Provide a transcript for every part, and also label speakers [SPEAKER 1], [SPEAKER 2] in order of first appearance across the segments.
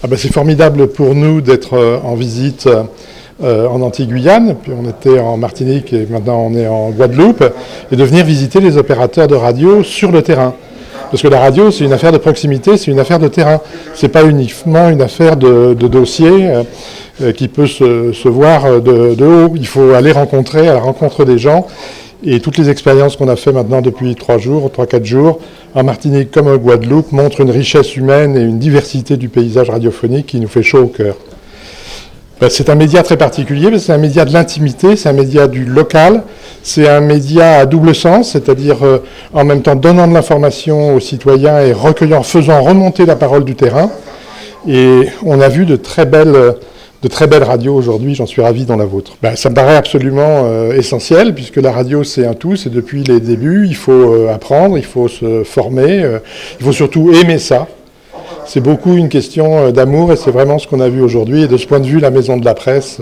[SPEAKER 1] Ah ben c'est formidable pour nous d'être en visite en Antilles-Guyane, puis on était en Martinique et maintenant on est en Guadeloupe, et de venir visiter les opérateurs de radio sur le terrain. Parce que la radio, c'est une affaire de proximité, c'est une affaire de terrain. C'est pas uniquement une affaire de dossier qui peut se voir de haut. Il faut aller rencontrer à la rencontre des gens. Et toutes les expériences qu'on a fait maintenant depuis 3-4 jours, en Martinique comme en Guadeloupe, montrent une richesse humaine et une diversité du paysage radiophonique qui nous fait chaud au cœur. C'est un média très particulier, c'est un média de l'intimité, c'est un média du local, c'est un média à double sens, c'est-à-dire en même temps donnant de l'information aux citoyens et recueillant, faisant remonter la parole du terrain. Et on a vu de très belles radios aujourd'hui, j'en suis ravi dans la vôtre. Ça me paraît absolument essentiel, puisque la radio c'est un tout, c'est depuis les débuts, il faut apprendre, il faut se former, il faut surtout aimer ça. C'est beaucoup une question d'amour et c'est vraiment ce qu'on a vu aujourd'hui. Et de ce point de vue, la Maison de la Presse,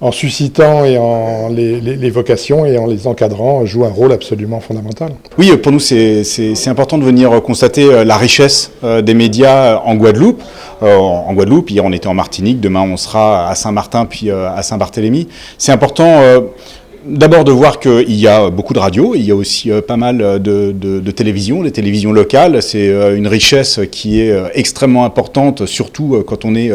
[SPEAKER 1] en suscitant et en les vocations et en les encadrant, joue un rôle absolument fondamental.
[SPEAKER 2] Oui, pour nous, c'est important de venir constater la richesse des médias en Guadeloupe. En Guadeloupe, hier on était en Martinique, demain on sera à Saint-Martin puis à Saint-Barthélemy. C'est important d'abord de voir qu'il y a beaucoup de radios, il y a aussi pas mal de télévisions, des télévisions locales. C'est une richesse qui est extrêmement importante, surtout quand on est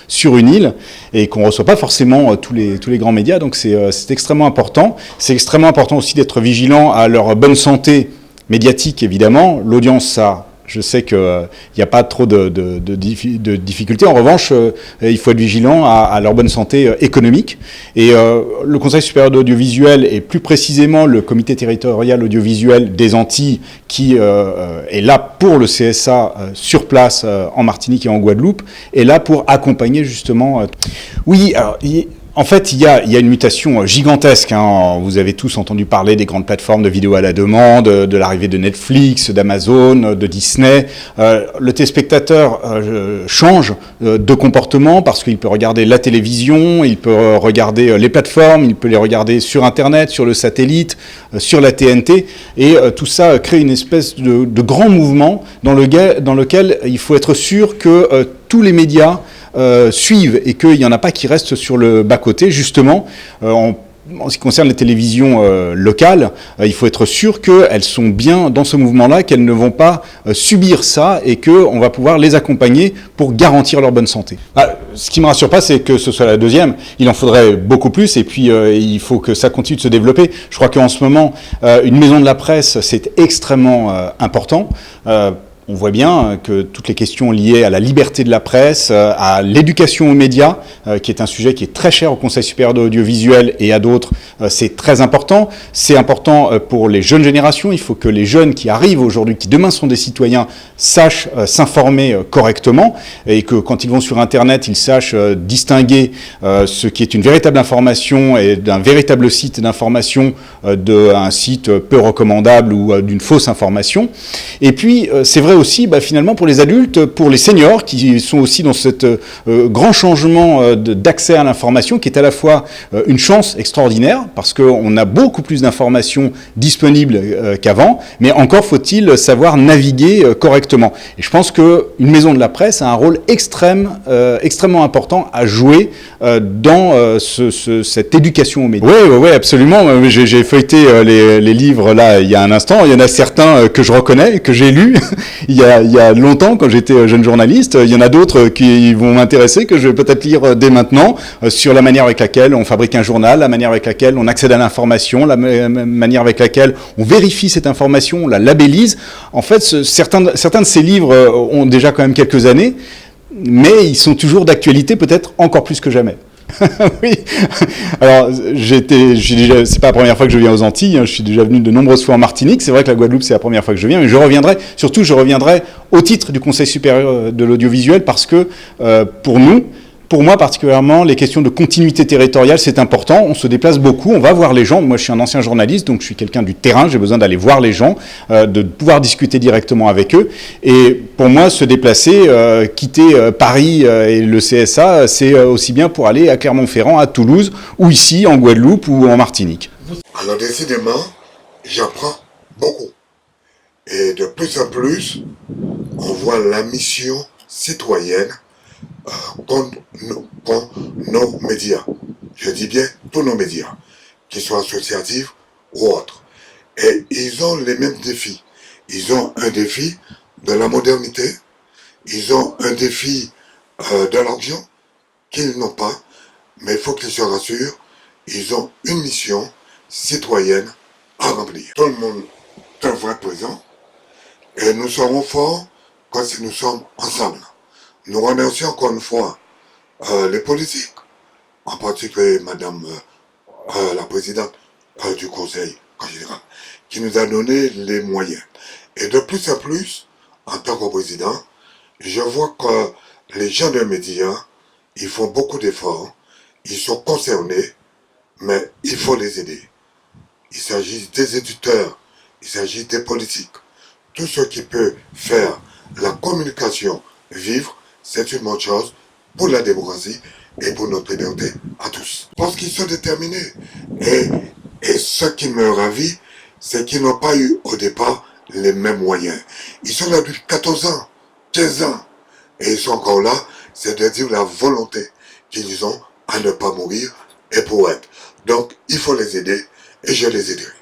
[SPEAKER 2] sur une île et qu'on ne reçoit pas forcément tous les grands médias. Donc c'est extrêmement important. C'est extrêmement important aussi d'être vigilant à leur bonne santé médiatique, évidemment. L'audience, ça... Je sais qu'il n'y a pas trop de difficultés. En revanche, il faut être vigilant à leur bonne santé économique. Et le Conseil supérieur de l'audiovisuel, et plus précisément le comité territorial audiovisuel des Antilles, qui est là pour le CSA sur place en Martinique et en Guadeloupe, est là pour accompagner justement... Oui, alors... En fait, il y a une mutation gigantesque. Vous avez tous entendu parler des grandes plateformes de vidéo à la demande, de l'arrivée de Netflix, d'Amazon, de Disney. Le téléspectateur change de comportement parce qu'il peut regarder la télévision, il peut regarder les plateformes, il peut les regarder sur Internet, sur le satellite, sur la TNT. Et tout ça crée une espèce de grand mouvement dans lequel il faut être sûr que tous les médias suivent et qu'il n'y en a pas qui restent sur le bas-côté. Justement, en ce qui concerne les télévisions locales, il faut être sûr qu'elles sont bien dans ce mouvement-là, qu'elles ne vont pas subir ça et qu'on va pouvoir les accompagner pour garantir leur bonne santé. Ce qui ne me rassure pas, c'est que ce soit la deuxième. Il en faudrait beaucoup plus et puis il faut que ça continue de se développer. Je crois qu'en ce moment, une maison de la presse, c'est extrêmement important. On voit bien que toutes les questions liées à la liberté de la presse, à l'éducation aux médias, qui est un sujet qui est très cher au Conseil supérieur de l'audiovisuel et à d'autres, c'est très important. C'est important pour les jeunes générations. Il faut que les jeunes qui arrivent aujourd'hui, qui demain sont des citoyens, sachent s'informer correctement et que quand ils vont sur Internet, ils sachent distinguer ce qui est une véritable information et d'un véritable site d'information d'un site peu recommandable ou d'une fausse information. Et puis, c'est vrai aussi, finalement, pour les adultes, pour les seniors, qui sont aussi dans cet grand changement d'accès à l'information, qui est à la fois une chance extraordinaire, parce qu'on a beaucoup plus d'informations disponibles qu'avant, mais encore faut-il savoir naviguer correctement. Et je pense qu'une maison de la presse a un rôle extrêmement important à jouer dans cette éducation aux médias. Oui, absolument. J'ai feuilleté les livres là il y a un instant. Il y en a certains que je reconnais, que j'ai lus il y a longtemps quand j'étais jeune journaliste. Il y en a d'autres qui vont m'intéresser, que je vais peut-être lire dès maintenant, sur la manière avec laquelle on fabrique un journal, la manière avec laquelle on accède à l'information, la manière avec laquelle on vérifie cette information, on la labellise. En fait, certains de ces livres ont déjà quand même quelques années, mais ils sont toujours d'actualité, peut-être encore plus que jamais. Oui. Alors, c'est pas la première fois que je viens aux Antilles. Je suis déjà venu de nombreuses fois en Martinique. C'est vrai que la Guadeloupe, c'est la première fois que je viens, mais je reviendrai au titre du Conseil supérieur de l'audiovisuel parce que pour moi particulièrement, les questions de continuité territoriale, c'est important. On se déplace beaucoup, on va voir les gens. Moi, je suis un ancien journaliste, donc je suis quelqu'un du terrain. J'ai besoin d'aller voir les gens, de pouvoir discuter directement avec eux. Et pour moi, se déplacer, quitter Paris et le CSA, c'est aussi bien pour aller à Clermont-Ferrand, à Toulouse, ou ici, en Guadeloupe ou en Martinique.
[SPEAKER 3] Alors décidément, j'apprends beaucoup. Et de plus en plus, on voit la mission citoyenne contre nos médias. Je dis bien tous nos médias, qu'ils soient associatifs ou autres. Et ils ont les mêmes défis. Ils ont un défi de la modernité, ils ont un défi de l'argent qu'ils n'ont pas, mais il faut qu'ils se rassurent, ils ont une mission citoyenne à remplir. Tout le monde devrait être présent et nous serons forts quand nous sommes ensemble. Nous remercions encore une fois les politiques, en particulier Madame la présidente du Conseil général, qui nous a donné les moyens. Et de plus en plus, en tant que président, je vois que les gens des médias, ils font beaucoup d'efforts, ils sont concernés, mais il faut les aider. Il s'agit des éditeurs, il s'agit des politiques. Tout ce qui peut faire la communication vivre, c'est une bonne chose pour la démocratie et pour notre liberté à tous. Parce qu'ils sont déterminés. Et ce qui me ravit, c'est qu'ils n'ont pas eu au départ les mêmes moyens. Ils sont là depuis 14 ans, 15 ans. Et ils sont encore là, c'est-à-dire la volonté qu'ils ont à ne pas mourir et pour être. Donc, il faut les aider et je les aiderai.